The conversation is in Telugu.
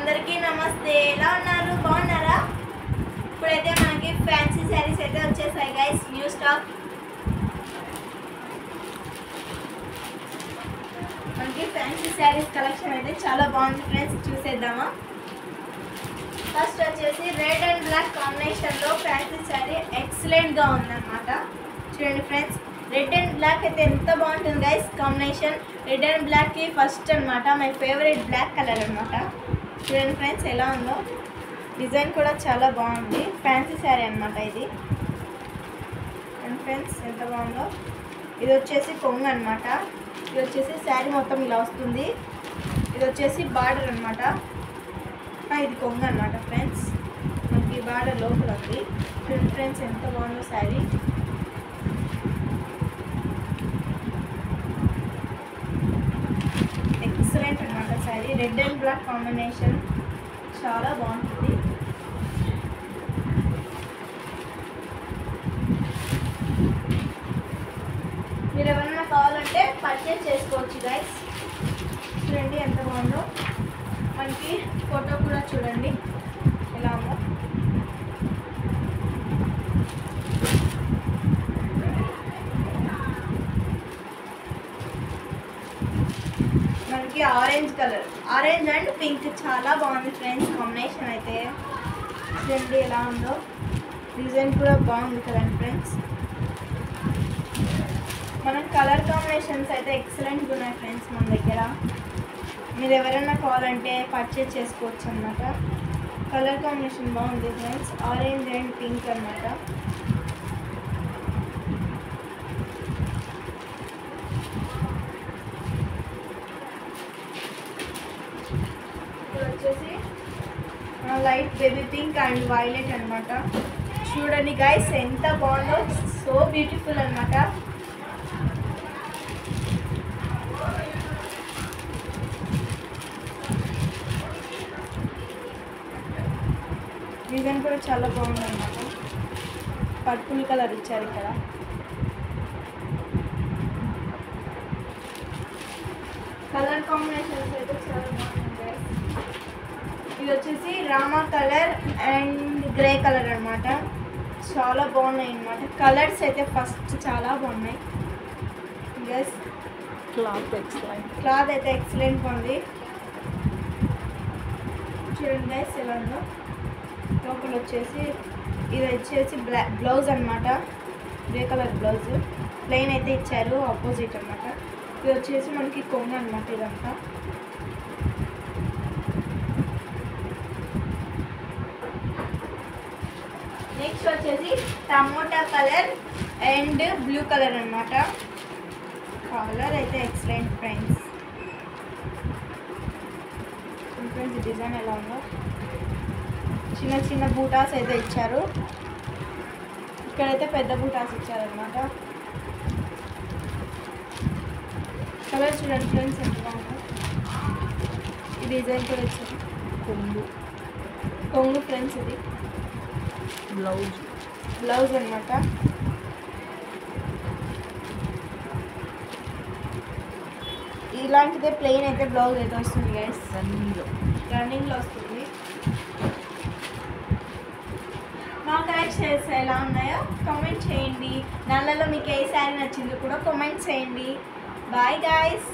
అందరికీ నమస్తే. ఎలా ఉన్నారు? బాగున్నారా? ఇప్పుడైతే మనకి ఫ్యాన్సీ శారీస్ అయితే వచ్చేసాయి గైస్, న్యూ స్టాక్. మనకి ఫ్యాన్సీ శారీస్ కలెక్షన్ అయితే చాలా బాగుంది ఫ్రెండ్స్, చూసేద్దామా? ఫస్ట్ వచ్చేసి రెడ్ అండ్ బ్లాక్ కాంబినేషన్లో ఫ్యాన్సీ శారీ ఎక్సలెంట్గా ఉందన్నమాట. చూడండి ఫ్రెండ్స్, రెడ్ అండ్ బ్లాక్ అయితే ఎంత బాగుంటుంది గైస్ కాంబినేషన్. రెడ్ అండ్ బ్లాక్కి ఫస్ట్ అనమాట, మై ఫేవరెట్ బ్లాక్ కలర్ అనమాట. చూడండి ఫ్రెండ్స్ ఎలా ఉందో, డిజైన్ కూడా చాలా బాగుంది. ఫ్యాన్సీ శారీ అనమాట ఇది. అండ్ ఫ్రెండ్స్ ఎంత బాగుందో. ఇది వచ్చేసి కొంగు అనమాట. ఇది వచ్చేసి శారీ మొత్తం ఇలా వస్తుంది. ఇది వచ్చేసి బార్డర్ అనమాట. ఇది కొంగు అనమాట ఫ్రెండ్స్. మనకి బార్డర్ లోపల ఉంది. చూడండి ఫ్రెండ్స్ ఎంత బాగుందో శారీ. ఎక్సలెంట్ అనమాట sari. Red and black combination చాలా బాగుంటుంది. మీరు ఎవరైనా కావాలంటే పర్చేస్ చేసుకోవచ్చు గైస్. చూడండి ఎంత బాగుందో. మనకి ఫోటో కూడా చూడండి ఎలా ఉందో. మనకి orange colour, orange and pink చాలా బాగుంది ఫ్రెండ్స్ కాంబినేషన్ అయితే. చూడండి ఎలా ఉందో, డిజైన్ కూడా బాగుంది కదండి ఫ్రెండ్స్. మన కలర్ కాంబినేషన్స్ అయితే ఎక్సలెంట్గా ఉన్నాయి ఫ్రెండ్స్ మన దగ్గర. మీరు ఎవరైనా కావాలంటే పర్చేస్ చేసుకోవచ్చు అన్నమాట. కలర్ కాంబినేషన్ బాగుంది ఫ్రెండ్స్, ఆరెంజ్ అండ్ పింక్ అన్నమాట. ఇది వచ్చేసి light baby pink and violet అనమాట. చూడండి గైస్ ఎంత బాగుందో, సో బ్యూటిఫుల్ అనమాట. డిజైన్ కూడా చాలా బాగుంది అనమాట. పర్పుల్ కలర్ ఇచ్చారు ఇక్కడ. కలర్ కాంబినేషన్స్ అయితే చాలా బాగుంది గైస్. ఇది వచ్చేసి Rama colour and grey colour అనమాట. చాలా బాగున్నాయి అనమాట. కలర్స్ అయితే ఫస్ట్ చాలా బాగున్నాయి గైస్. క్లాత్ అయితే ఎక్సలెంట్గా ఉంది. చూడండి గైస్ ఎలా ఉందో. లోపల వచ్చేసి ఇది వచ్చేసి బ్లౌజ్ అనమాట. గ్రే కలర్ బ్లౌజ్ ప్లెయిన్ అయితే ఇచ్చారు, ఆపోజిట్ అనమాట. ఇది వచ్చేసి మనకి కొంగు అనమాట ఇదంతా. నెక్స్ట్ వచ్చేసి tomato colour and blue colour అనమాట. కలర్ అయితే ఎక్సలెంట్ ఫ్రెండ్స్. డిజైన్ ఎలా ఉందో. చిన్న చిన్న బూటాస్ అయితే ఇచ్చారు. ఇక్కడైతే పెద్ద బూటాస్ ఇచ్చారనమాట. కలర్ చూడండి ఫ్రెండ్స్ ఎంత బాగుందో. ఈ డిజైన్ కూడా ఇచ్చారు. కొంగు ఫ్రెండ్స్. ఇది బ్లౌజ్ అనమాట. ఇలాంటిదే ప్లెయిన్ అయితే బ్లౌజ్ అయితే వస్తుంది గైస్. రన్నింగ్లో వస్తుంది. మా కలెక్షన్స్ ఎలా ఉన్నాయో కామెంట్ చేయండి. నల్లలో మీకు ఏ శారీ నచ్చిందో కూడా కామెంట్ చేయండి. Bye guys.